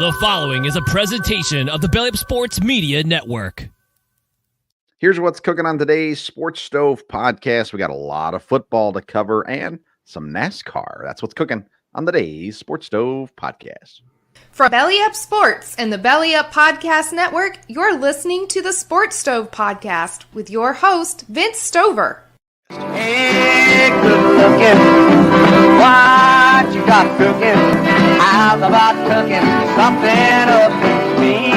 The following is a presentation of the Belly Up Sports Media Network. Here's what's cooking on today's Sports Stove podcast. We got a lot of football to cover and some NASCAR. That's what's cooking on today's Sports Stove podcast. From Belly Up Sports and the Belly Up Podcast Network, you're listening to the Sports Stove podcast with your host, Vince Stover. Hey, good looking, what you got cooking? How's about cooking something up in me?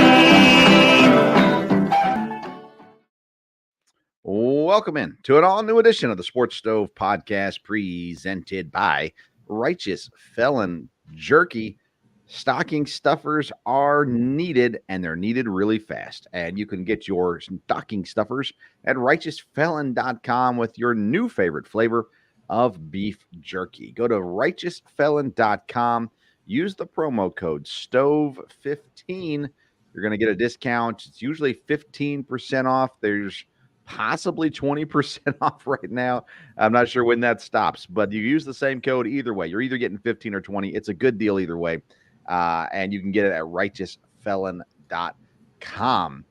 Welcome in to an all-new edition of the Sports Stove podcast presented by Righteous Felon Jerky. Stocking stuffers are needed, and they're needed really fast. And you can get your stocking stuffers at righteousfelon.com with your new favorite flavor of beef jerky. Go to righteousfelon.com. Use the promo code STOVE15. You're going to get a discount. It's usually 15% off. There's possibly 20% off right now. I'm not sure when that stops, but you use the same code either way. You're either getting 15 or 20. It's a good deal either way. And you can get it at righteousfelon.com.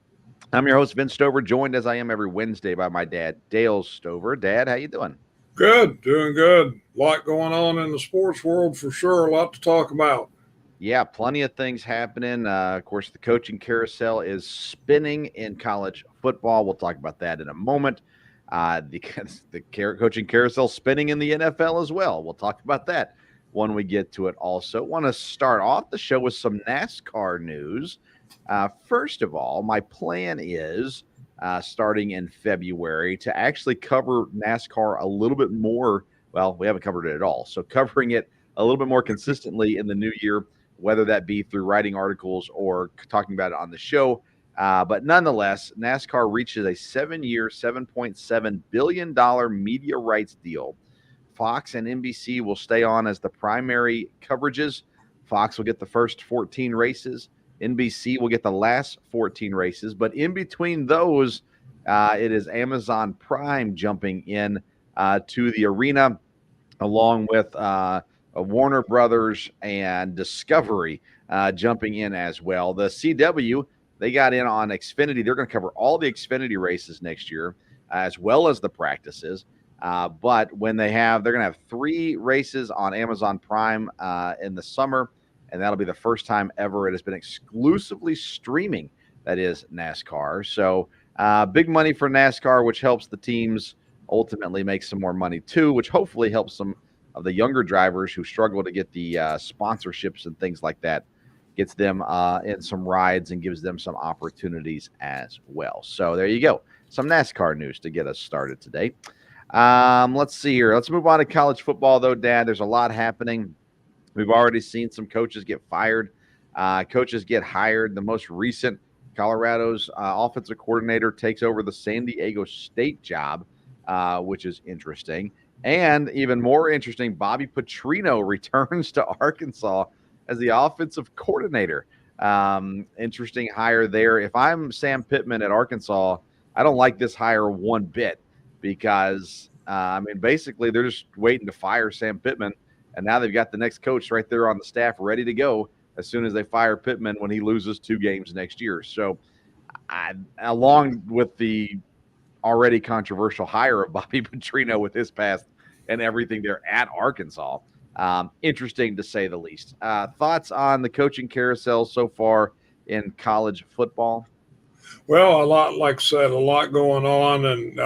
I'm your host, Vince Stover, joined as I am every Wednesday by my dad, Dale Stover. Dad, how you doing? Good, doing good. A lot going on in the sports world for sure. A lot to talk about. Yeah, plenty of things happening. Of course, the coaching carousel is spinning in college football. We'll talk about that in a moment. The coaching carousel spinning in the NFL as well. We'll talk about that when we get to it also. Want to start off the show with some NASCAR news. First of all, my plan is starting in February to actually cover NASCAR a little bit more. Well, we haven't covered it at all. So covering it a little bit more consistently in the new year, whether that be through writing articles or talking about it on the show. But nonetheless, NASCAR reaches a 7-year, $7.7 billion media rights deal. Fox and NBC will stay on as the primary coverages. Fox will get the first 14 races. NBC will get the last 14 races. But in between those, it is Amazon Prime jumping in to the arena, along with Warner Brothers and Discovery jumping in as well. The CW, they got in on Xfinity. They're going to cover all the Xfinity races next year, as well as the practices. But when they're going to have 3 races on Amazon Prime in the summer, and that'll be the first time ever it has been exclusively streaming, that is NASCAR. So big money for NASCAR, which helps the teams ultimately make some more money too, which hopefully helps some of the younger drivers who struggle to get the sponsorships and things like that, gets them in some rides and gives them some opportunities as well. So there you go. Some NASCAR news to get us started today. Let's see here. Let's move on to college football, though, Dad. There's a lot happening. We've already seen some coaches get fired, coaches get hired. The most recent, Colorado's offensive coordinator takes over the San Diego State job, which is interesting. And even more interesting, Bobby Petrino returns to Arkansas as the offensive coordinator. Interesting hire there. If I'm Sam Pittman at Arkansas, I don't like this hire one bit because, basically they're just waiting to fire Sam Pittman. And now they've got the next coach right there on the staff ready to go as soon as they fire Pittman when he loses 2 games next year. So along with the already controversial hire of Bobby Petrino with his past and everything there at Arkansas, interesting to say the least. Thoughts on the coaching carousel so far in college football? Well, a lot, like I said, a lot going on. And,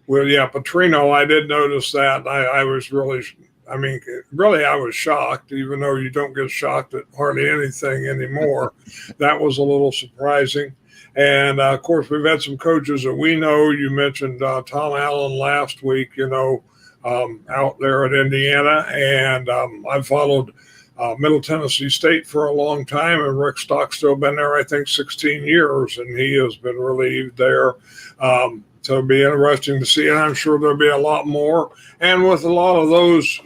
Petrino, I did notice that. I was really I was shocked, even though you don't get shocked at hardly anything anymore. That was a little surprising. And, of course, we've had some coaches that we know. You mentioned Tom Allen last week, out there at Indiana. And I've followed Middle Tennessee State for a long time, and Rick Stockstill been there, I think, 16 years, and he has been relieved there. So it'll be interesting to see, and I'm sure there'll be a lot more. And with a lot of those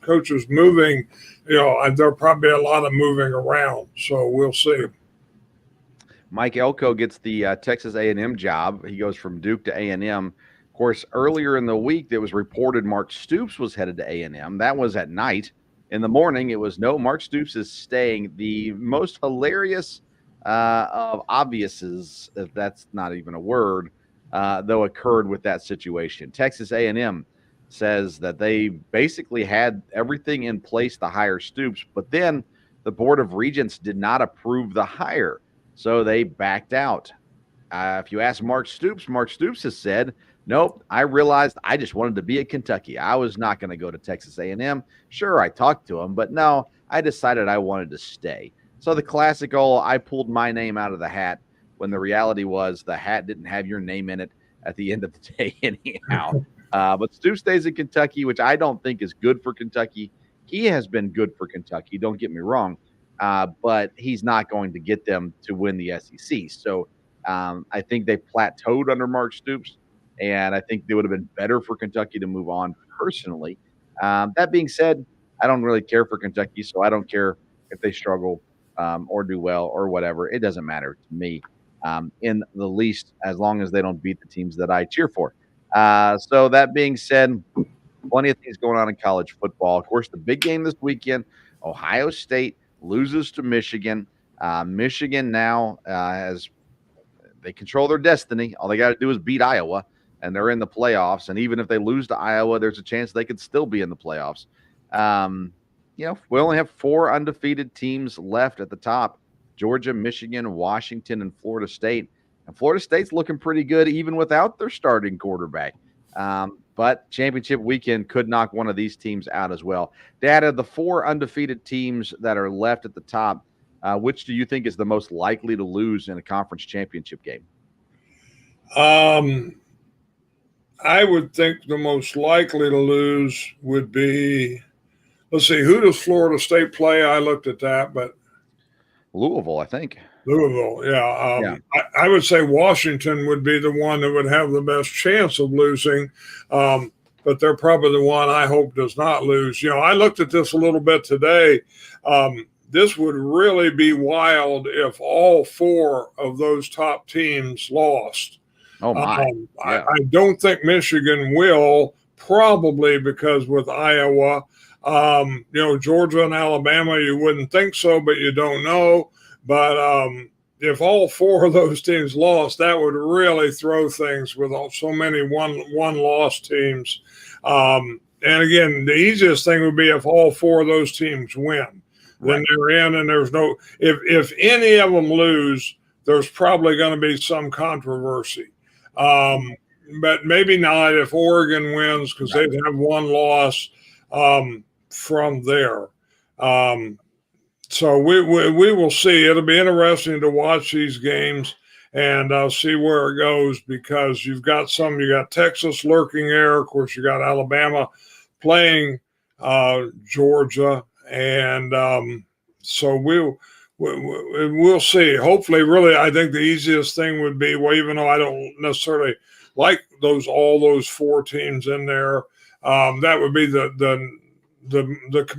coaches moving, there'll probably be a lot of moving around. So we'll see. Mike Elko gets the Texas A&M job. He goes from Duke to A&M. Of course, earlier in the week, it was reported Mark Stoops was headed to A&M. That was at night. In the morning, it was no, Mark Stoops is staying. The most hilarious of obviouses, if that's not even a word, though, occurred with that situation. Texas A&M says that they basically had everything in place to hire Stoops, but then the Board of Regents did not approve the hire, so they backed out. If you ask Mark Stoops has said, nope, I realized I just wanted to be at Kentucky. I was not going to go to Texas A&M. Sure, I talked to him, but no, I decided I wanted to stay. So the classic I pulled my name out of the hat, when the reality was the hat didn't have your name in it at the end of the day anyhow. But Stoops stays in Kentucky, which I don't think is good for Kentucky. He has been good for Kentucky, don't get me wrong, but he's not going to get them to win the SEC. So I think they plateaued under Mark Stoops, and I think it would have been better for Kentucky to move on personally. That being said, I don't really care for Kentucky, so I don't care if they struggle or do well or whatever. It doesn't matter to me in the least, as long as they don't beat the teams that I cheer for. So that being said, plenty of things going on in college football. Of course, the big game this weekend, Ohio State loses to Michigan. Michigan now they control their destiny. All they got to do is beat Iowa, and they're in the playoffs. And even if they lose to Iowa, there's a chance they could still be in the playoffs. We only have 4 undefeated teams left at the top: Georgia, Michigan, Washington, and Florida State. And Florida State's looking pretty good even without their starting quarterback. But championship weekend could knock one of these teams out as well. Dad, of the 4 undefeated teams that are left at the top, which do you think is the most likely to lose in a conference championship game? I would think the most likely to lose would be, let's see, who does Florida State play? I looked at that, but Louisville, I think. Louisville, yeah. I would say Washington would be the one that would have the best chance of losing, but they're probably the one I hope does not lose. I looked at this a little bit today. This would really be wild if all 4 of those top teams lost. Oh, my. I don't think Michigan will, probably because with Iowa, Georgia and Alabama, you wouldn't think so, but you don't know. But if all 4 of those teams lost, that would really throw things with so many one-loss teams. And again, the easiest thing would be if all 4 of those teams win. Then they're in, and there's no – if any of them lose, there's probably going to be some controversy. But maybe not if Oregon wins, because they'd have 1 loss from there. So we will see. It'll be interesting to watch these games and see where it goes, because you got Texas lurking there. Of course, you got Alabama playing Georgia. And so we'll see. Hopefully, really, I think the easiest thing would be, well, even though I don't necessarily like all those 4 teams in there, that would be the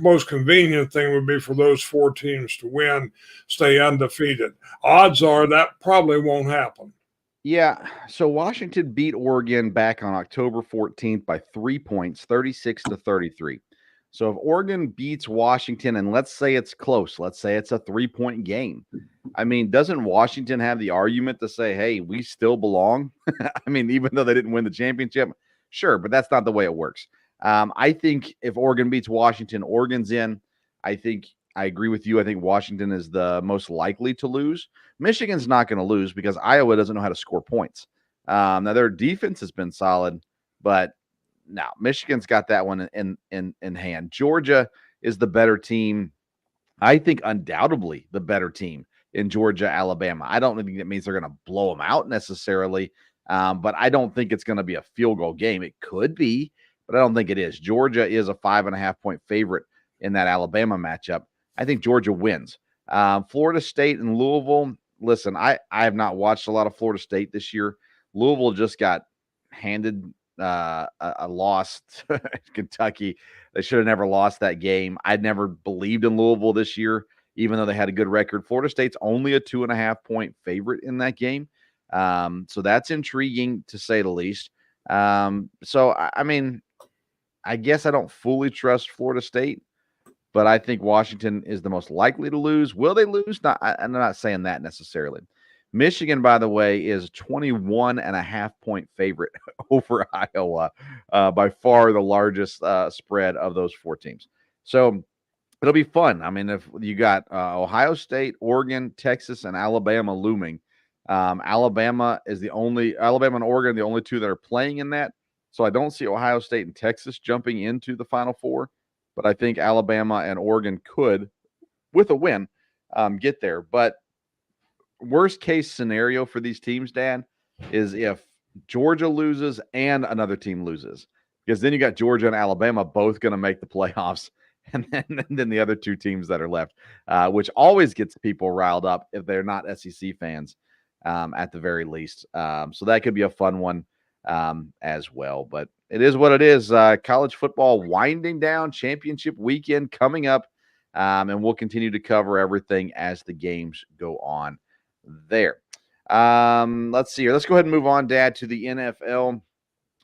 most convenient thing would be for those 4 teams to win, stay undefeated. Odds are that probably won't happen. Yeah. So Washington beat Oregon back on October 14th by 3 points, 36-33. So if Oregon beats Washington, and let's say it's close, let's say it's a 3-point game, I mean, doesn't Washington have the argument to say, hey, we still belong? I mean, even though they didn't win the championship, sure, but that's not the way it works. I think if Oregon beats Washington, Oregon's in. I agree with you. I think Washington is the most likely to lose. Michigan's not going to lose because Iowa doesn't know how to score points. Now, their defense has been solid, but no, Michigan's got that one in hand. Georgia is the better team. I think undoubtedly the better team in Georgia, Alabama. I don't think that means they're going to blow them out necessarily, but I don't think it's going to be a field goal game. It could be, but I don't think it is. Georgia is a 5.5-point favorite in that Alabama matchup. I think Georgia wins. Florida State and Louisville. Listen, I have not watched a lot of Florida State this year. Louisville just got handed a loss to Kentucky. They should have never lost that game. I'd never believed in Louisville this year, even though they had a good record. Florida State's only a 2.5-point favorite in that game. So that's intriguing to say the least. So, I mean, I guess I don't fully trust Florida State, but I think Washington is the most likely to lose. Will they lose? I'm not saying that necessarily. Michigan, by the way, is 21.5-point favorite over Iowa, by far the largest spread of those 4 teams. So it'll be fun. I mean, if you got Ohio State, Oregon, Texas, and Alabama looming, Alabama and Oregon, the only 2 that are playing in that. So I don't see Ohio State and Texas jumping into the Final Four, but I think Alabama and Oregon could, with a win, get there. But worst case scenario for these teams, Dan, is if Georgia loses and another team loses, because then you got Georgia and Alabama both going to make the playoffs, and then the other 2 teams that are left, which always gets people riled up if they're not SEC fans, at the very least. So that could be a fun one as well. But it is what it is. College football winding down, championship weekend coming up, and we'll continue to cover everything as the games go on there. Let's see here. Let's go ahead and move on, Dad, to the NFL,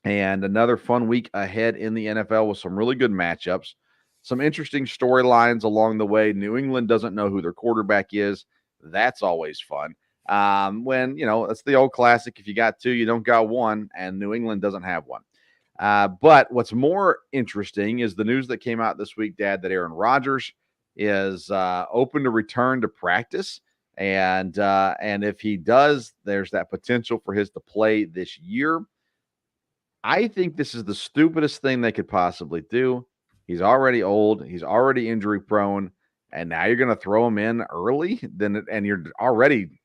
and another fun week ahead in the NFL with some really good matchups, some interesting storylines along the way. New England doesn't know who their quarterback is. That's always fun. When, it's the old classic. If you got 2, you don't got 1, and New England doesn't have 1. But what's more interesting is the news that came out this week, Dad, that Aaron Rodgers is open to return to practice. And if he does, there's that potential for his to play this year. I think this is the stupidest thing they could possibly do. He's already old. He's already injury prone. And now you're going to throw him in early. And you're already,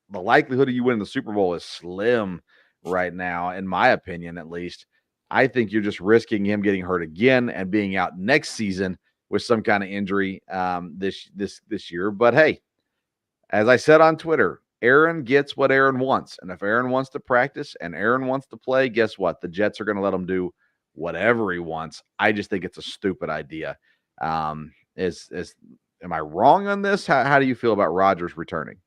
the likelihood of you winning the Super Bowl is slim right now, in my opinion, at least. I think you're just risking him getting hurt again and being out next season with some kind of injury this year. But hey, as I said on Twitter, Aaron gets what Aaron wants. And if Aaron wants to practice and Aaron wants to play, guess what? The Jets are going to let him do whatever he wants. I just think it's a stupid idea. Am I wrong on this? How do you feel about Rodgers returning?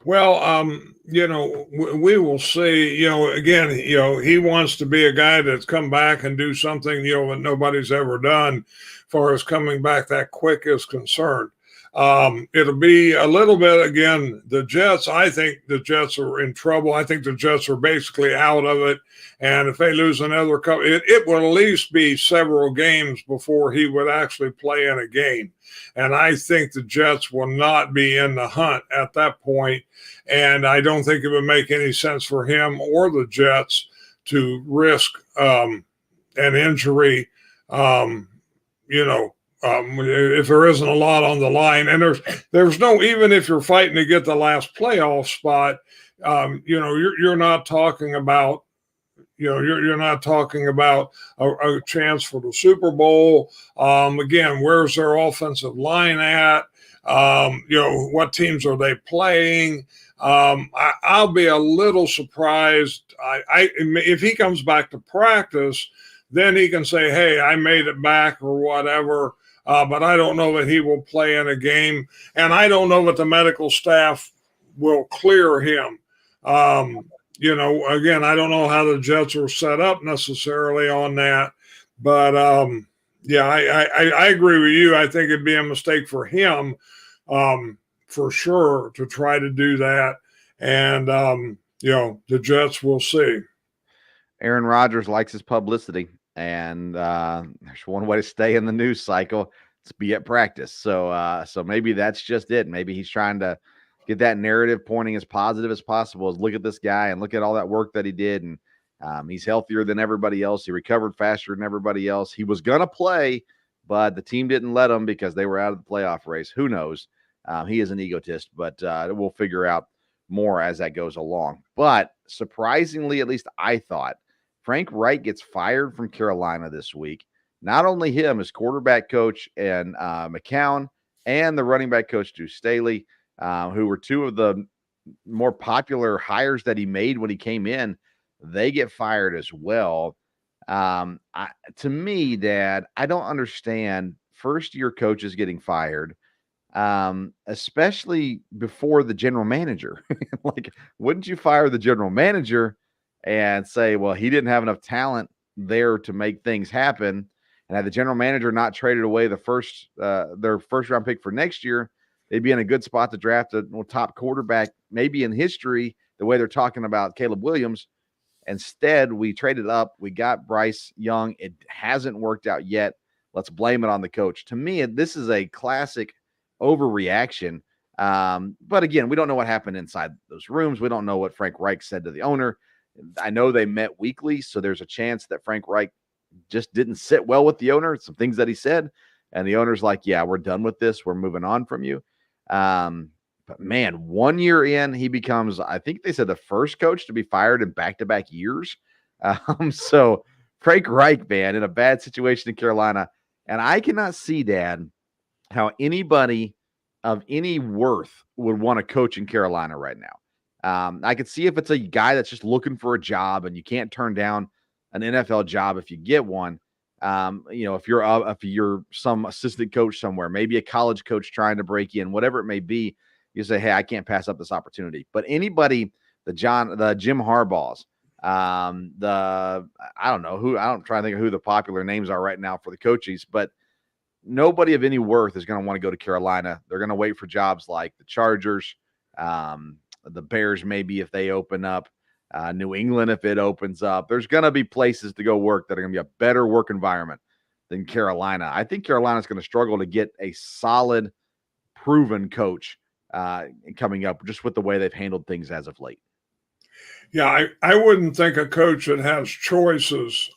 Well, we will see. Again, he wants to be a guy that's come back and do something, that nobody's ever done as far as coming back that quick is concerned. It'll be a little bit, again, the Jets. I think the Jets are in trouble. I think the Jets are basically out of it. And if they lose another couple, it will at least be several games before he would actually play in a game. And I think the Jets will not be in the hunt at that point. And I don't think it would make any sense for him or the Jets to risk an injury, if there isn't a lot on the line. And there's no, even if you're fighting to get the last playoff spot, you're not talking about, you're not talking about a chance for the Super Bowl. Again, where's their offensive line at? What teams are they playing? I'll be a little surprised. If he comes back to practice, then he can say, hey, I made it back or whatever. But I don't know that he will play in a game. And I don't know that the medical staff will clear him. Again, I don't know how the Jets are set up necessarily on that. But, I agree with you. I think it'd be a mistake for him, for sure, to try to do that. And, the Jets will see. Aaron Rodgers likes his publicity. And there's one way to stay in the news cycle. It's be at practice. So maybe that's just it. Maybe he's trying to get that narrative pointing as positive as possible. As look at this guy and look at all that work that he did. And he's healthier than everybody else. He recovered faster than everybody else. He was going to play, but the team didn't let him because they were out of the playoff race. Who knows? He is an egotist, but we'll figure out more as that goes along. But surprisingly, at least I thought, Frank Reich gets fired from Carolina this week. Not only him, his quarterback coach and McCown, and the running back coach Drew Staley, who were 2 of the more popular hires that he made when he came in, they get fired as well. To me, Dad, I don't understand first-year coaches getting fired, especially before the general manager. Like, wouldn't you fire the general manager and say, well, he didn't have enough talent there to make things happen? And had the general manager not traded away their first round pick for next year, they'd be in a good spot to draft a top quarterback, maybe in history, the way they're talking about Caleb Williams. Instead, we traded up. We got Bryce Young. It hasn't worked out yet. Let's blame it on the coach. To me, this is a classic overreaction. But again, we don't know what happened inside those rooms. We don't know what Frank Reich said to the owner. I know they met weekly, so there's a chance that Frank Reich just didn't sit well with the owner, some things that he said. And the owner's like, yeah, we're done with this. We're moving on from you. But man, 1 year in, he becomes, I think they said, the first coach to be fired in back-to-back years. So Frank Reich, man, in a bad situation in Carolina. And I cannot see, Dad, how anybody of any worth would want to coach in Carolina right now. I could see if it's a guy that's just looking for a job and you can't turn down an NFL job if you get one. If you're some assistant coach somewhere, maybe a college coach trying to break in, whatever it may be, you say, hey, I can't pass up this opportunity. But anybody, the Jim Harbaughs, I don't know who, I don't try to think of who the popular names are right now for the coaches, but nobody of any worth is going to want to go to Carolina. They're going to wait for jobs like the Chargers, the Bears, maybe if they open up, New England if it opens up. There's going to be places to go work that are going to be a better work environment than Carolina. I think Carolina's going to struggle to get a solid, proven coach coming up just with the way they've handled things as of late. Yeah, I wouldn't think a coach that has choices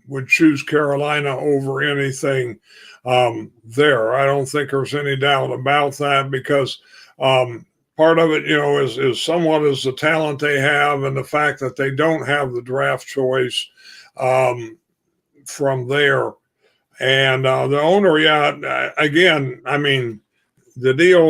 would choose Carolina over anything there. I don't think there's any doubt about that because part of it, is somewhat is the talent they have and the fact that they don't have the draft choice from there. And the owner, again, I mean, the deal,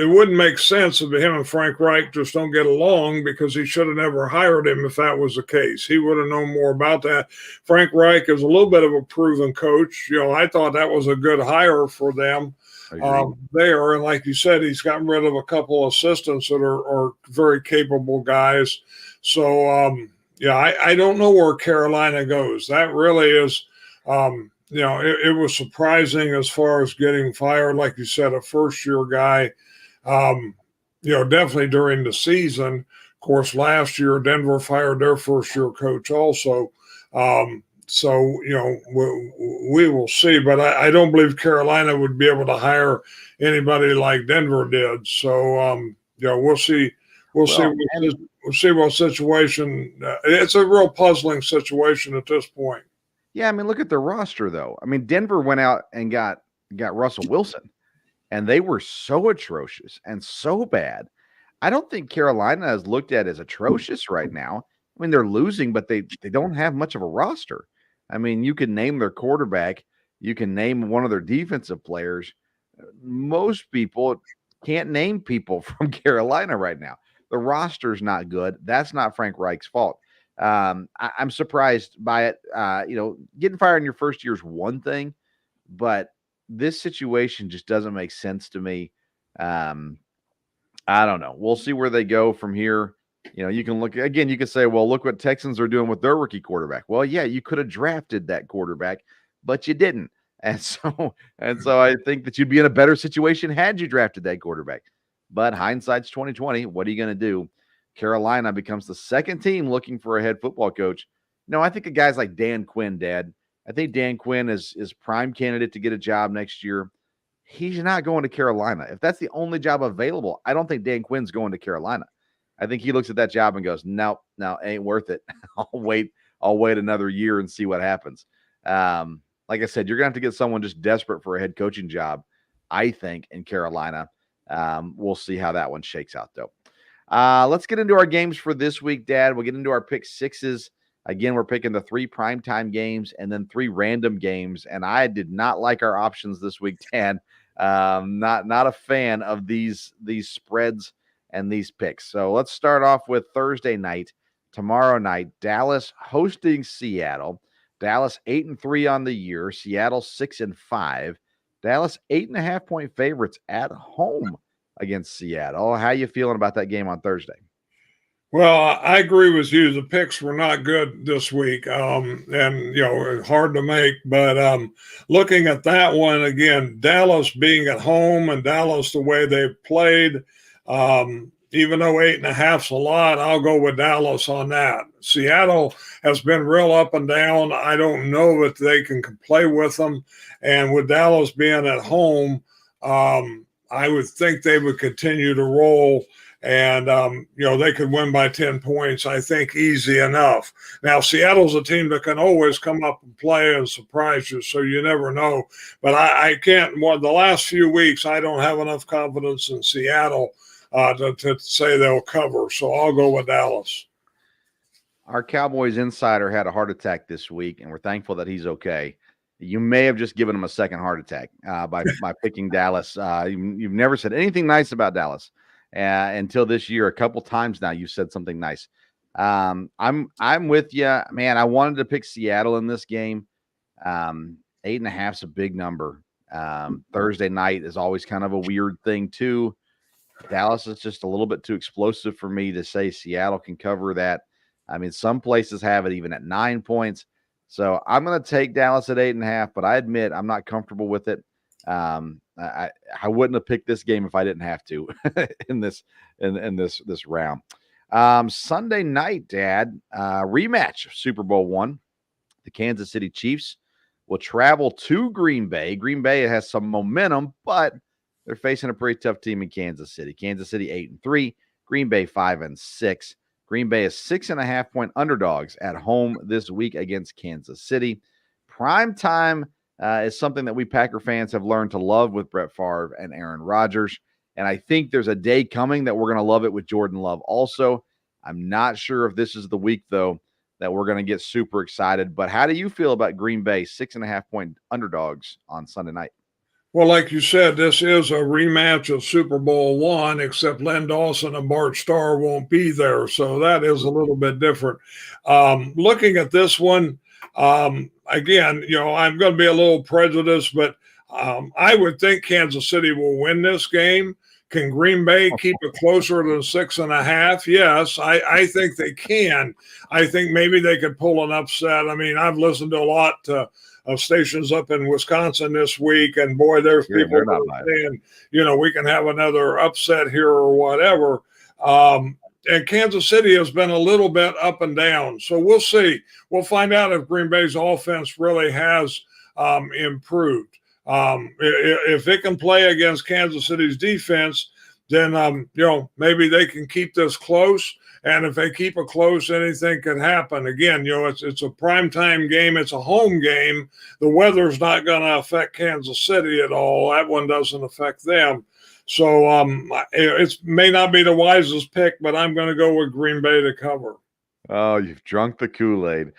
it wouldn't make sense if him and Frank Reich just don't get along because he should have never hired him if that was the case. He would have known more about that. Frank Reich is a little bit of a proven coach. I thought that was a good hire for them there. And like you said, he's gotten rid of a couple assistants that are very capable guys. So, I don't know where Carolina goes. That really is it was surprising as far as getting fired, like you said, a first-year guy, definitely during the season. Of course, last year, Denver fired their first-year coach also. We will see. But I don't believe Carolina would be able to hire anybody like Denver did. So, we'll see. We'll see what situation. It's a real puzzling situation at this point. Yeah, I mean, look at their roster, though. I mean, Denver went out and got Russell Wilson, and they were so atrocious and so bad. I don't think Carolina is looked at as atrocious right now. I mean, they're losing, but they don't have much of a roster. I mean, you can name their quarterback. You can name one of their defensive players. Most people can't name people from Carolina right now. The roster's not good. That's not Frank Reich's fault. I'm surprised by it. Getting fired in your first year is one thing, but this situation just doesn't make sense to me. I don't know. We'll see where they go from here. You can look again, you can say, well, look what Texans are doing with their rookie quarterback. Well, yeah, you could have drafted that quarterback, but you didn't. And so I think that you'd be in a better situation had you drafted that quarterback. But hindsight's 2020. What are you going to do? Carolina becomes the second team looking for a head football coach. I think of guys like Dan Quinn, Dad. I think Dan Quinn is prime candidate to get a job next year. He's not going to Carolina. If that's the only job available, I don't think Dan Quinn's going to Carolina. I think he looks at that job and goes, no, ain't worth it. I'll wait another year and see what happens. Like I said, you're going to have to get someone just desperate for a head coaching job, I think, in Carolina. We'll see how that one shakes out, though. Let's get into our games for this week, Dad. We'll get into our pick sixes. Again, we're picking the 3 primetime games and then 3 random games. And I did not like our options this week, Dad. Not a fan of these spreads and these picks. So let's start off with Thursday night. Tomorrow night, Dallas hosting Seattle. Dallas 8-3 on the year. Seattle 6-5. Dallas 8.5-point favorites at home against Seattle. How you feeling about that game on Thursday? Well, I agree with you. The picks were not good this week, and hard to make. But looking at that one again, Dallas being at home and Dallas the way they've played, even though 8.5's a lot, I'll go with Dallas on that. Seattle has been real up and down. I don't know if they can play with them, and with Dallas being at home, I would think they would continue to roll. And, they could win by 10 points, I think, easy enough. Now, Seattle's a team that can always come up and play and surprise you, so you never know. But I can't – the last few weeks, I don't have enough confidence in Seattle to say they'll cover. So I'll go with Dallas. Our Cowboys insider had a heart attack this week, and we're thankful that he's okay. You may have just given him a second heart attack by picking Dallas. You've never said anything nice about Dallas. Until this year, a couple times now, you said something nice. I'm with you, man. I wanted to pick Seattle in this game. 8.5 is a big number. Thursday night is always kind of a weird thing too. Dallas is just a little bit too explosive for me to say Seattle can cover that. I mean, some places have it even at 9 points. So I'm going to take Dallas at 8.5, but I admit I'm not comfortable with it. I wouldn't have picked this game if I didn't have to in this round. Sunday night, Dad, rematch of Super Bowl I. The Kansas City Chiefs will travel to Green Bay. Green Bay has some momentum, but they're facing a pretty tough team in Kansas City. Kansas City 8-3, Green Bay 5-6. Green Bay is 6.5-point underdogs at home this week against Kansas City. Prime time is something that we Packer fans have learned to love with Brett Favre and Aaron Rodgers. And I think there's a day coming that we're going to love it with Jordan Love also. I'm not sure if this is the week, though, that we're going to get super excited. But how do you feel about Green Bay 6.5-point underdogs on Sunday night? Well, like you said, this is a rematch of Super Bowl I, except Len Dawson and Bart Starr won't be there. So that is a little bit different. Looking at this one, again, I'm going to be a little prejudiced, but I would think Kansas City will win this game. Can Green Bay keep it closer than 6.5? Yes, I think they can. I think maybe they could pull an upset. I mean, I've listened to a lot of stations up in Wisconsin this week, and boy, there's people saying, we can have another upset here or whatever. And Kansas City has been a little bit up and down. So we'll see. We'll find out if Green Bay's offense really has improved. If it can play against Kansas City's defense, then, maybe they can keep this close. And if they keep it close, anything can happen. Again, it's a primetime game. It's a home game. The weather's not going to affect Kansas City at all. That one doesn't affect them. So it may not be the wisest pick, but I'm going to go with Green Bay to cover. Oh, you've drunk the Kool-Aid.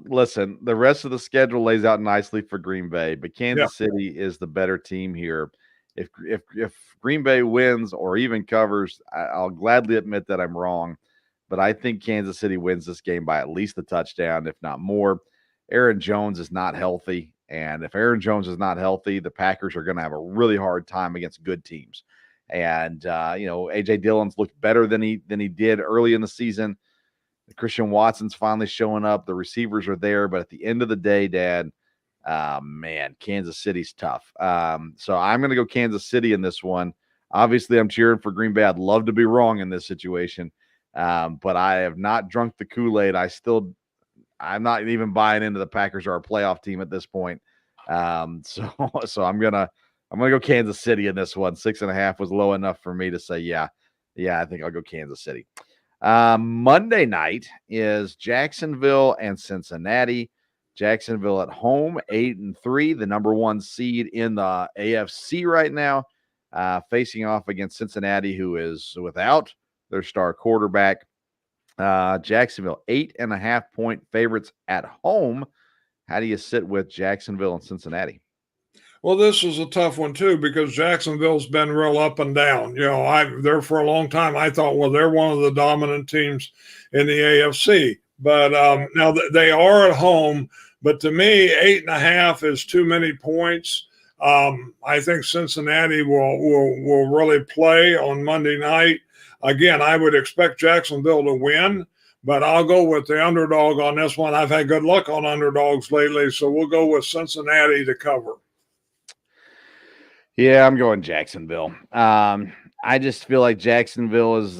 Listen, the rest of the schedule lays out nicely for Green Bay, but Kansas City is the better team here. If Green Bay wins or even covers, I'll gladly admit that I'm wrong, but I think Kansas City wins this game by at least a touchdown, if not more. Aaron Jones is not healthy, and if Aaron Jones is not healthy, the Packers are going to have a really hard time against good teams. And A.J. Dillon's looked better than he did early in the season. Christian Watson's finally showing up. The receivers are there, but at the end of the day, Dad, man, Kansas City's tough. So I'm going to go Kansas City in this one. Obviously, I'm cheering for Green Bay. I'd love to be wrong in this situation, but I have not drunk the Kool-Aid. I'm not even buying into the Packers are a playoff team at this point. So I'm gonna go Kansas City in this one. 6.5 was low enough for me to say, yeah, I think I'll go Kansas City. Monday night is Jacksonville and Cincinnati. Jacksonville at home, 8-3, the number 1 seed in the AFC right now, facing off against Cincinnati, who is without their star quarterback. Jacksonville, 8.5-point favorites at home. How do you sit with Jacksonville and Cincinnati? Well, this is a tough one, too, because Jacksonville's been real up and down. There for a long time, I thought, well, they're one of the dominant teams in the AFC. But now they are at home. But to me, 8.5 is too many points. I think Cincinnati will really play on Monday night. Again, I would expect Jacksonville to win, but I'll go with the underdog on this one. I've had good luck on underdogs lately, so we'll go with Cincinnati to cover. Yeah, I'm going Jacksonville. I just feel like Jacksonville is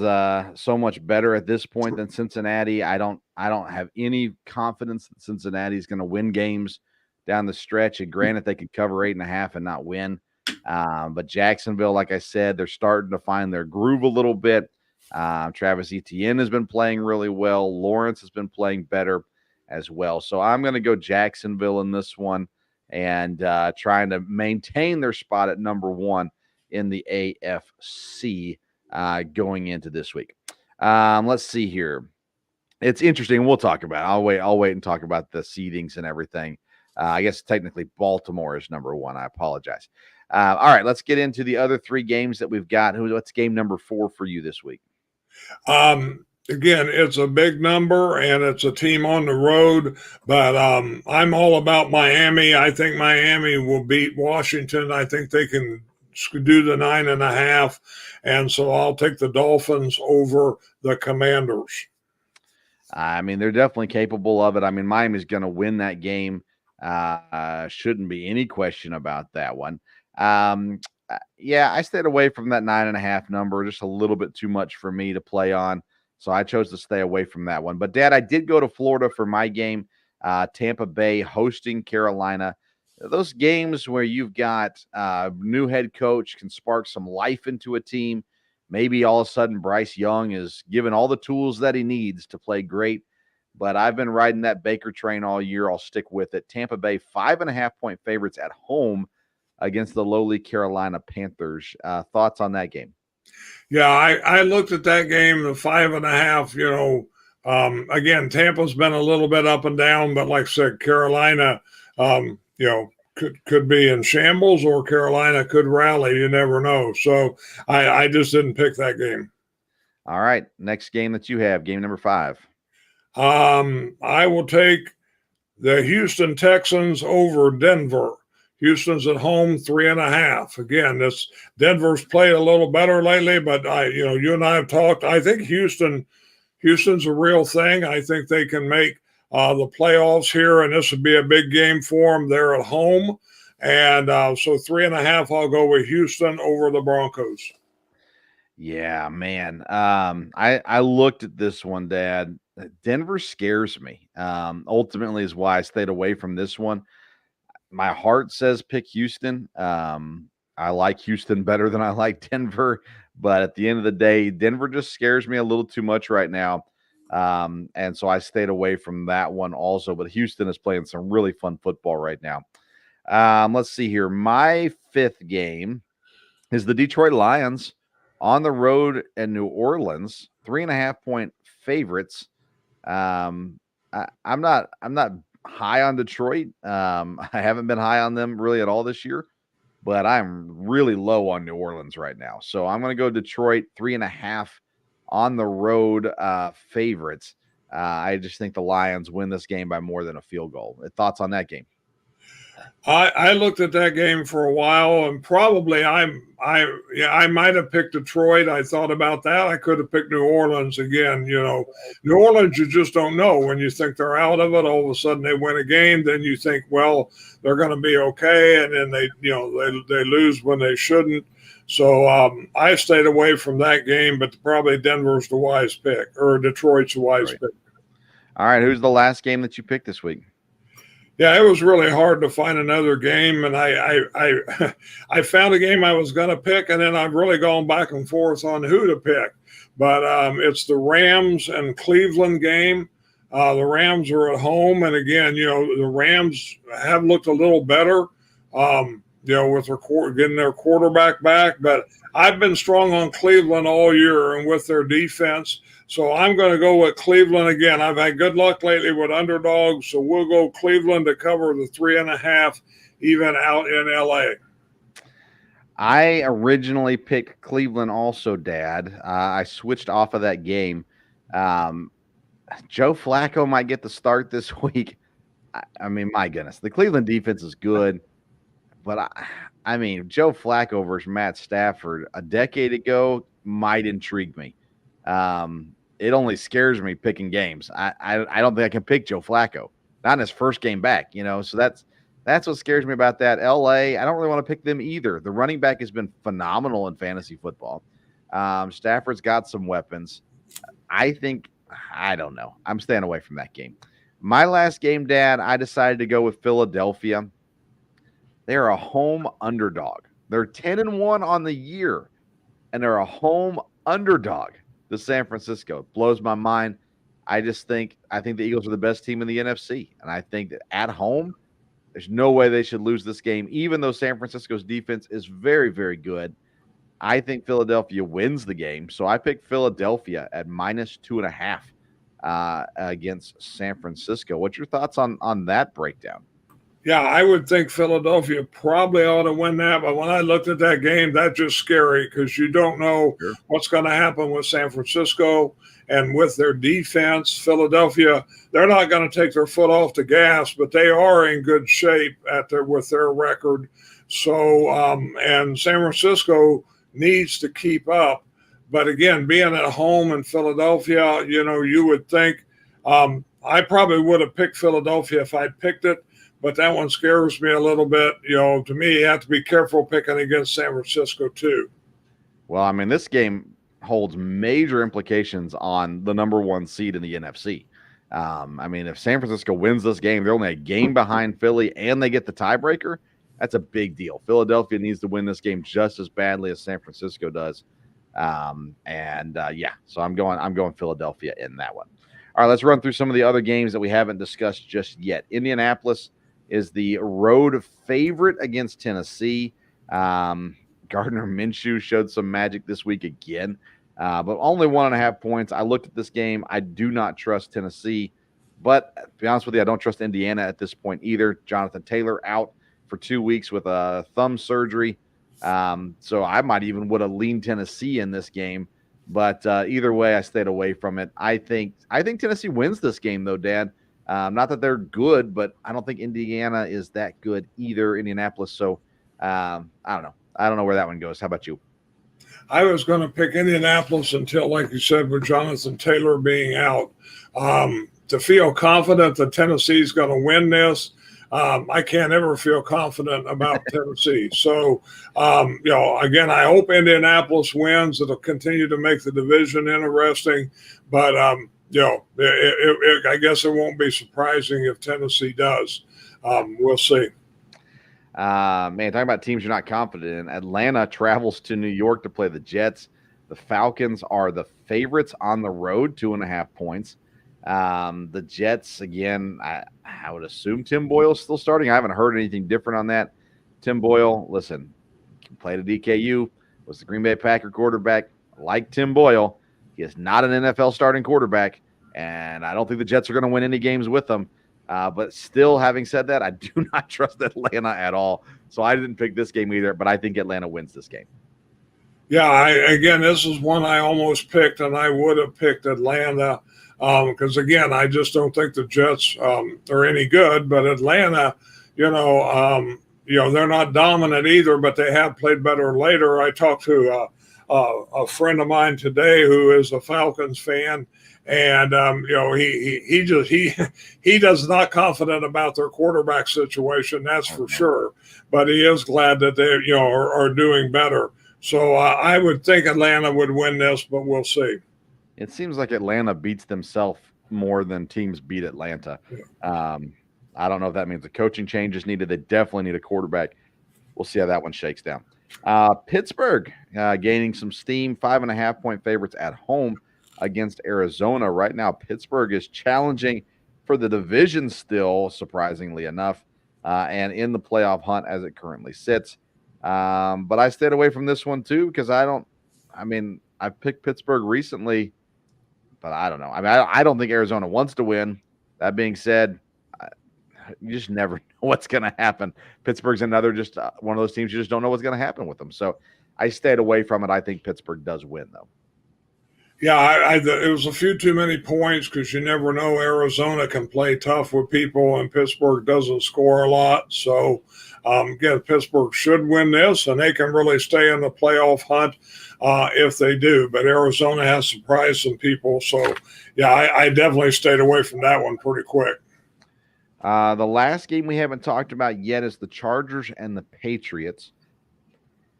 so much better at this point than Cincinnati. I don't have any confidence that Cincinnati is going to win games down the stretch. And granted, they could cover 8.5 and not win. But Jacksonville, like I said, they're starting to find their groove a little bit. Travis Etienne has been playing really well. Lawrence has been playing better as well. So I'm going to go Jacksonville in this one and trying to maintain their spot at number 1 in the AFC going into this week. Let's see here. It's interesting. We'll talk about it. I'll wait and talk about the seedings and everything. I guess technically Baltimore is number 1. I apologize. All right, let's get into the other 3 games that we've got. What's game number 4 for you this week? Again, it's a big number and it's a team on the road, but I'm all about Miami. I think Miami will beat Washington. I think they can do the 9.5, and so I'll take the Dolphins over the Commanders. I mean, they're definitely capable of it. I mean, Miami's going to win that game. Shouldn't be any question about that one. Yeah, I stayed away from that 9.5 number. Just a little bit too much for me to play on. So I chose to stay away from that one. But, Dad, I did go to Florida for my game, Tampa Bay hosting Carolina. Those games where you've got a new head coach can spark some life into a team. Maybe all of a sudden Bryce Young is given all the tools that he needs to play great. But I've been riding that Baker train all year. I'll stick with it. Tampa Bay 5.5-point favorites at home against the lowly Carolina Panthers. Thoughts on that game? Yeah, I looked at that game, the 5.5, again, Tampa's been a little bit up and down, but like I said, Carolina, could be in shambles or Carolina could rally. You never know. So I just didn't pick that game. All right. Next game that you have, game number 5. I will take the Houston Texans over Denver. Houston's at home 3.5. Again, Denver's played a little better lately, but you and I have talked. I think Houston's a real thing. I think they can make the playoffs here, and this would be a big game for them. They're at home, and so 3.5. I'll go with Houston over the Broncos. Yeah, man. I looked at this one, Dad. Denver scares me. Ultimately, is why I stayed away from this one. My heart says pick Houston. I like Houston better than I like Denver, but at the end of the day, Denver just scares me a little too much right now. And so I stayed away from that one also, but Houston is playing some really fun football right now. Let's see here. My 5th game is the Detroit Lions on the road in New Orleans, 3.5-point favorites. I'm not high on Detroit. I haven't been high on them really at all this year, but I'm really low on New Orleans right now. So I'm going to go Detroit 3.5 on the road favorites. I just think the Lions win this game by more than a field goal. Thoughts on that game? I looked at that game for a while, and probably I might have picked Detroit. I thought about that. I could have picked New Orleans again. New Orleans, you just don't know. When you think they're out of it, all of a sudden they win a game. Then you think, well, they're going to be okay, and then they lose when they shouldn't. So I stayed away from that game, but probably Denver's the wise pick, or Detroit's the wise pick. All right, who's the last game that you picked this week? Yeah, it was really hard to find another game, and I found a game I was going to pick, and then I've really gone back and forth on who to pick. But it's the Rams and Cleveland game. The Rams are at home, and again, the Rams have looked a little better, with getting their quarterback back. But I've been strong on Cleveland all year and with their defense. So I'm going to go with Cleveland again. I've had good luck lately with underdogs, so we'll go Cleveland to cover the 3.5, even out in L.A. I originally picked Cleveland also, Dad. I switched off of that game. Joe Flacco might get the start this week. I mean, my goodness, the Cleveland defense is good, but I mean, Joe Flacco versus Matt Stafford a decade ago might intrigue me. It only scares me picking games. I don't think I can pick Joe Flacco, not in his first game back, so that's what scares me about that. LA, I don't really want to pick them either. The running back has been phenomenal in fantasy football. Stafford's got some weapons. I don't know. I'm staying away from that game. My last game, Dad, I decided to go with Philadelphia. They're a home underdog. They're 10-1 on the year, and they're a home underdog to San Francisco. It blows my mind. I think the Eagles are the best team in the NFC, and I think that at home, there's no way they should lose this game, even though San Francisco's defense is very, very good. I think Philadelphia wins the game, so I picked Philadelphia at -2.5 against San Francisco. What's your thoughts on that breakdown? Yeah, I would think Philadelphia probably ought to win that, but when I looked at that game, that's just scary because you don't know what's going to happen with San Francisco and with their defense. Philadelphia, they're not going to take their foot off the gas, but they are in good shape with their record. So, and San Francisco needs to keep up. But again, being at home in Philadelphia, you would think I probably would have picked Philadelphia if I'd picked it. But that one scares me a little bit. To me, you have to be careful picking against San Francisco too. Well, I mean, this game holds major implications on the number 1 seed in the NFC. I mean, if San Francisco wins this game, they're only a game behind Philly and they get the tiebreaker. That's a big deal. Philadelphia needs to win this game just as badly as San Francisco does. So I'm going Philadelphia in that one. All right, let's run through some of the other games that we haven't discussed just yet. Indianapolis is the road favorite against Tennessee. Gardner Minshew showed some magic this week again, but only 1.5 points. I looked at this game. I do not trust Tennessee, but to be honest with you, I don't trust Indiana at this point either. Jonathan Taylor out for 2 weeks with a thumb surgery. So I might even would have leaned Tennessee in this game, but either way, I stayed away from it. I think Tennessee wins this game though, Dad. Not that they're good, but I don't think Indiana is that good either, Indianapolis. So I don't know. I don't know where that one goes. How about you? I was going to pick Indianapolis until, like you said, with Jonathan Taylor being out. To feel confident that Tennessee is going to win this, I can't ever feel confident about Tennessee. So, again, I hope Indianapolis wins. It'll continue to make the division interesting. But, I guess it won't be surprising if Tennessee does. We'll see. Talking about teams you're not confident in. Atlanta travels to New York to play the Jets. The Falcons are the favorites on the road, 2.5 points. The Jets, again, I would assume Tim Boyle's still starting. I haven't heard anything different on that. Tim Boyle, listen, played at DKU, was the Green Bay Packer quarterback. Like Tim Boyle, he is not an NFL starting quarterback, and I don't think the Jets are going to win any games with him. But still, having said that, I do not trust Atlanta at all. So I didn't pick this game either, but I think Atlanta wins this game. Yeah, this is one I almost picked, and I would have picked Atlanta because, again, I just don't think the Jets are any good. But Atlanta, they're not dominant either, but they have played better later. I talked to a friend of mine today who is a Falcons fan. And he does not confident about their quarterback situation. That's for sure. But he is glad that they are doing better. So I would think Atlanta would win this, but we'll see. It seems like Atlanta beats themselves more than teams beat Atlanta. I don't know if that means a coaching change is needed. They definitely need a quarterback. We'll see how that one shakes down. Pittsburgh gaining some steam, 5.5-point favorites at home against Arizona. Right now, Pittsburgh is challenging for the division still, surprisingly enough, and in the playoff hunt as it currently sits. But I stayed away from this one too because I picked Pittsburgh recently, but I don't know. I don't think Arizona wants to win. That being said, you just never know what's going to happen. Pittsburgh's another one of those teams you just don't know what's going to happen with them. So I stayed away from it. I think Pittsburgh does win, though. Yeah, it was a few too many points because you never know. Arizona can play tough with people, and Pittsburgh doesn't score a lot. So, again, Pittsburgh should win this, and they can really stay in the playoff hunt if they do. But Arizona has surprised some people. So, yeah, I definitely stayed away from that one pretty quick. The last game we haven't talked about yet is the Chargers and the Patriots.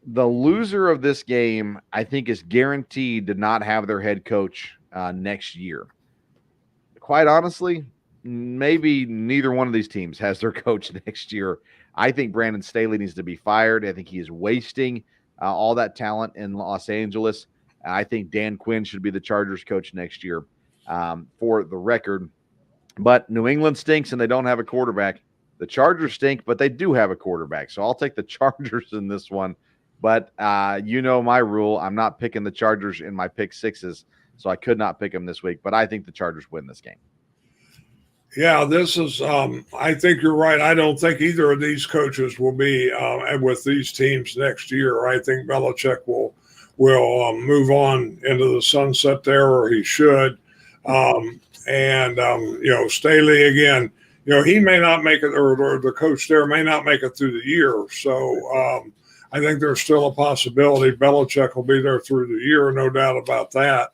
The loser of this game, I think, is guaranteed to not have their head coach next year. Quite honestly, maybe neither one of these teams has their coach next year. I think Brandon Staley needs to be fired. I think he is wasting all that talent in Los Angeles. I think Dan Quinn should be the Chargers coach next year, for the record. But New England stinks and they don't have a quarterback. The Chargers stink, but they do have a quarterback. So I'll take the Chargers in this one. But you know my rule. I'm not picking the Chargers in my pick sixes, so I could not pick them this week. But I think the Chargers win this game. Yeah, this is. I think you're right. I don't think either of these coaches will be with these teams next year. I think Belichick will move on into the sunset there, or he should. Staley again. He may not make it, or the coach there may not make it through the year. So I think there's still a possibility Belichick will be there through the year, no doubt about that.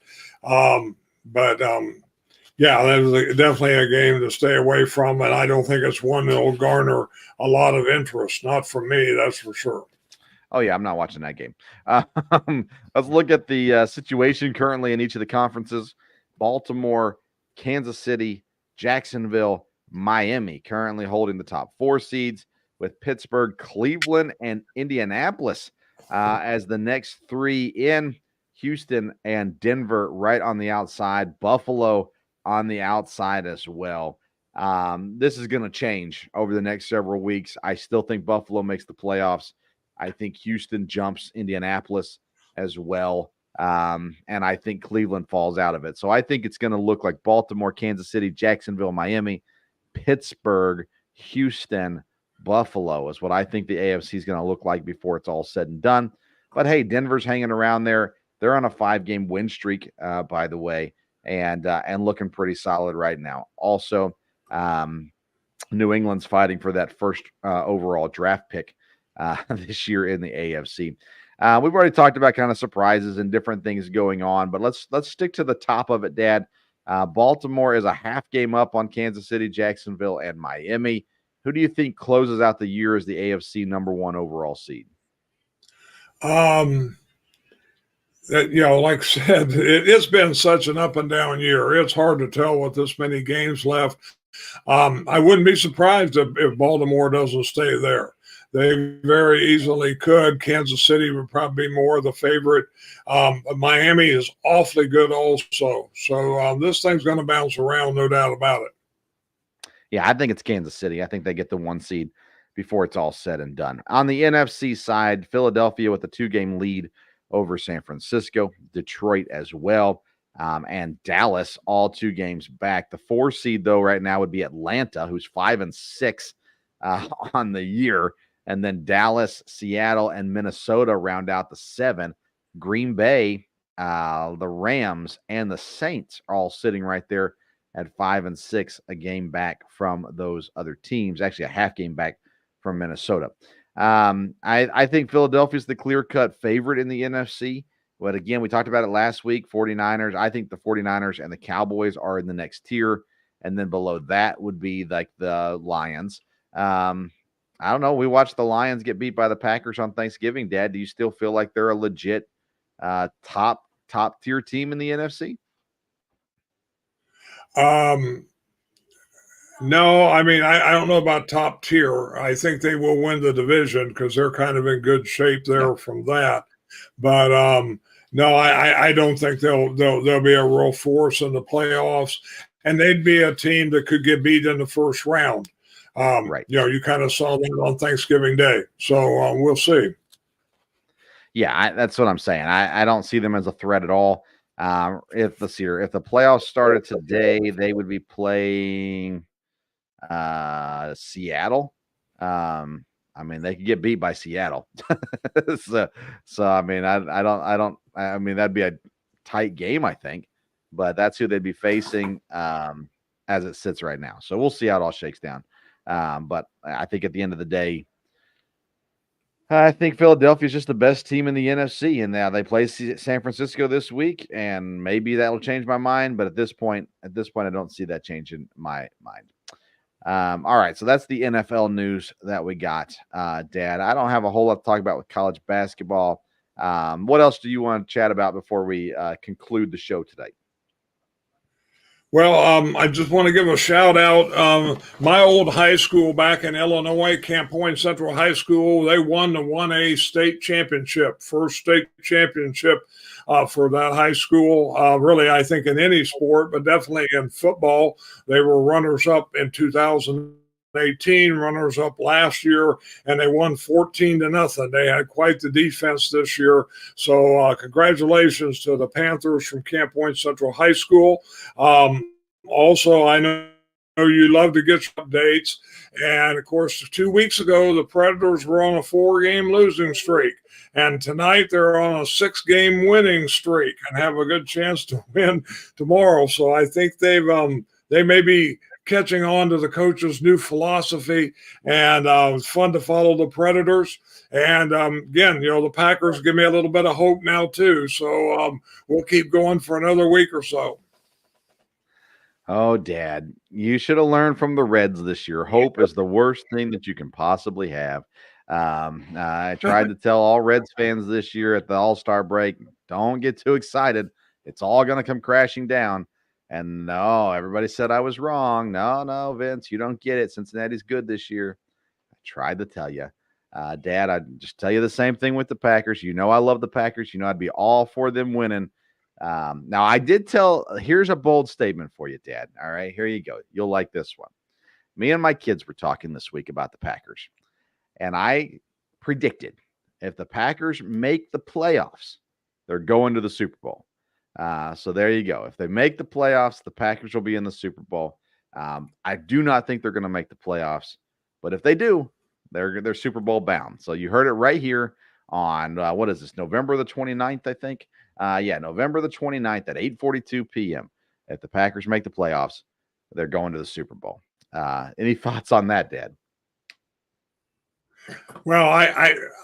Yeah, that is definitely a game to stay away from, and I don't think it's one that will garner a lot of interest. Not for me, that's for sure. Oh, yeah, I'm not watching that game. Let's look at the situation currently in each of the conferences. Baltimore, Kansas City, Jacksonville, Miami currently holding the top 4 seeds, with Pittsburgh, Cleveland, and Indianapolis as the next 3 in. Houston and Denver right on the outside. Buffalo on the outside as well. This is going to change over the next several weeks. I still think Buffalo makes the playoffs. I think Houston jumps Indianapolis as well. And I think Cleveland falls out of it. So I think it's going to look like Baltimore, Kansas City, Jacksonville, Miami, Pittsburgh, Houston, Buffalo is what I think the AFC is going to look like before it's all said and done. But hey, Denver's hanging around there. They're on a 5-game win streak, by the way, and looking pretty solid right now. Also, New England's fighting for that first overall draft pick this year in the AFC. We've already talked about kind of surprises and different things going on, but let's stick to the top of it, Dad. Baltimore is a half game up on Kansas City, Jacksonville, and Miami. Who do you think closes out the year as the AFC number 1 overall seed? Like I said, it's been such an up and down year. It's hard to tell with this many games left. I wouldn't be surprised if Baltimore doesn't stay there. They very easily could. Kansas City would probably be more the favorite. Miami is awfully good also. So this thing's going to bounce around, no doubt about it. Yeah, I think it's Kansas City. I think they get the 1 seed before it's all said and done. On the NFC side, Philadelphia with a 2-game lead over San Francisco, Detroit as well, and Dallas all 2 games back. The 4 seed, though, right now would be Atlanta, who's 5-6 on the year. And then Dallas, Seattle, and Minnesota round out the 7. Green Bay, the Rams, and the Saints are all sitting right there at 5-6, a game back from those other teams. Actually, a half game back from Minnesota. I think Philadelphia's the clear-cut favorite in the NFC. But again, we talked about it last week, 49ers. I think the 49ers and the Cowboys are in the next tier. And then below that would be like the Lions. I don't know. We watched the Lions get beat by the Packers on Thanksgiving. Dad, do you still feel like they're a legit top tier team in the NFC? No, I mean, I don't know about top tier. I think they will win the division because they're kind of in good shape there from that. But no, I don't think they'll be a real force in the playoffs, and they'd be a team that could get beat in the first round. Right. You kind of saw that on Thanksgiving Day. So we'll see. Yeah, that's what I'm saying. I don't see them as a threat at all. If the playoffs started today, they would be playing Seattle. I mean, they could get beat by Seattle. so I mean, I mean, that'd be a tight game, I think, but that's who they'd be facing as it sits right now. So we'll see how it all shakes down. But I think at the end of the day, I think Philadelphia is just the best team in the NFC, and now they play San Francisco this week, and maybe that'll change my mind. But at this point, I don't see that changing my mind. All right, so that's the NFL news that we got, Dad. I don't have a whole lot to talk about with college basketball. What else do you want to chat about before we conclude the show today? Well, I just want to give a shout out. My old high school back in Illinois, Camp Point Central High School, they won the 1A state championship, first state championship for that high school. Really, I think in any sport, but definitely in football. They were runners up in 2018, runners up last year, and they won 14-0. They had quite the defense this year. So congratulations to the Panthers from Camp Point Central High School. Also, I know you love to get your updates. And of course, 2 weeks ago, the Predators were on a 4-game losing streak. And tonight they're on a 6-game winning streak and have a good chance to win tomorrow. So I think they may be catching on to the coach's new philosophy, and it's fun to follow the Predators. And again, the Packers give me a little bit of hope now too. So we'll keep going for another week or so. Oh, Dad, you should have learned from the Reds this year. Hope is the worst thing that you can possibly have. I tried to tell all Reds fans this year at the All-Star break, don't get too excited. It's all going to come crashing down. And no, everybody said I was wrong. No, Vince, you don't get it. Cincinnati's good this year. I tried to tell you. Dad, I'd just tell you the same thing with the Packers. I love the Packers. I'd be all for them winning. Now, I did here's a bold statement for you, Dad. All right, here you go. You'll like this one. Me and my kids were talking this week about the Packers, and I predicted if the Packers make the playoffs, they're going to the Super Bowl. So there you go. If they make the playoffs, the Packers will be in the Super Bowl. I do not think they're going to make the playoffs, but if they do, they're Super Bowl bound. So you heard it right here on what is this, November the 29th, I think. November the 29th at 8:42 p.m. If the Packers make the playoffs, they're going to the Super Bowl. Any thoughts on that, Dad? Well,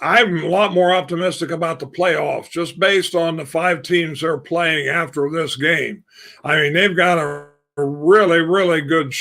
I'm a lot more optimistic about the playoffs just based on the 5 teams they're playing after this game. I mean, they've got a really, really good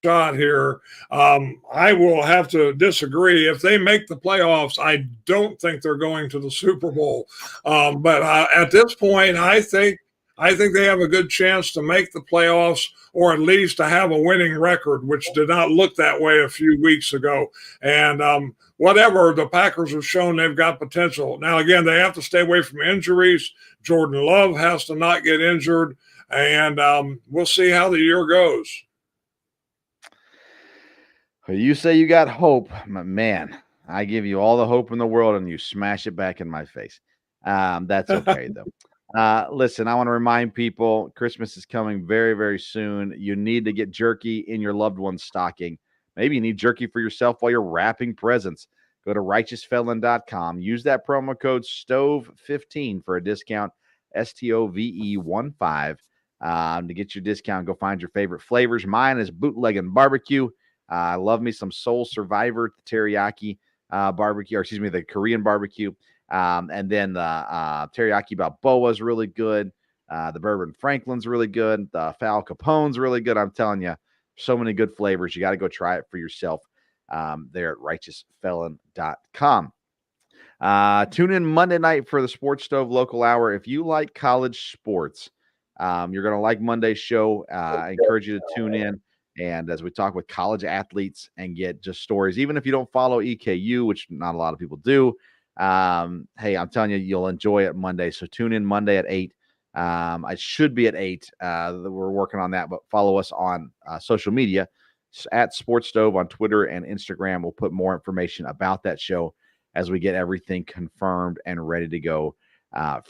shot here. I will have to disagree. If they make the playoffs, I don't think they're going to the Super Bowl. But at this point, I think they have a good chance to make the playoffs, or at least to have a winning record, which did not look that way a few weeks ago. And whatever, the Packers have shown they've got potential. Now, again, they have to stay away from injuries. Jordan Love has to not get injured. And we'll see how the year goes. You say you got hope, man. I give you all the hope in the world, and you smash it back in my face. That's okay, though. Listen, I want to remind people Christmas is coming very, very soon. You need to get jerky in your loved one's stocking. Maybe you need jerky for yourself while you're wrapping presents. Go to righteousfelon.com. Use that promo code STOVE15 for a discount, STOVE15, to get your discount. Go find your favorite flavors. Mine is bootleg and barbecue. I love me some Soul Survivor teriyaki barbecue, or excuse me, the Korean barbecue. And then the teriyaki Balboa is really good. The Bourbon Franklin's really good. The Foul Capone's really good. I'm telling you, so many good flavors. You got to go try it for yourself there at righteousfelon.com. Tune in Monday night for the Sports Stove Local Hour. If you like college sports, you're going to like Monday's show. I encourage you to tune in. And as we talk with college athletes and get just stories, even if you don't follow EKU, which not a lot of people do, hey, I'm telling you, you'll enjoy it Monday. So tune in Monday at 8. I should be at 8. We're working on that, but follow us on social media at Sports Stove on Twitter and Instagram. We'll put more information about that show as we get everything confirmed and ready to go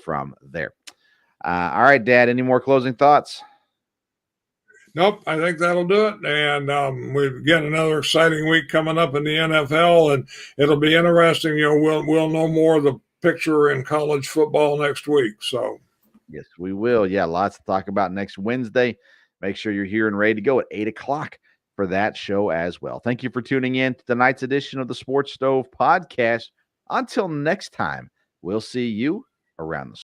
from there. All right, Dad, any more closing thoughts? Nope, I think that'll do it. And we've got another exciting week coming up in the NFL, and it'll be interesting. We'll know more of the picture in college football next week. So, Yes, we will. Yeah, lots to talk about next Wednesday. Make sure you're here and ready to go at 8 o'clock for that show as well. Thank you for tuning in to tonight's edition of the Sports Stove Podcast. Until next time, we'll see you around the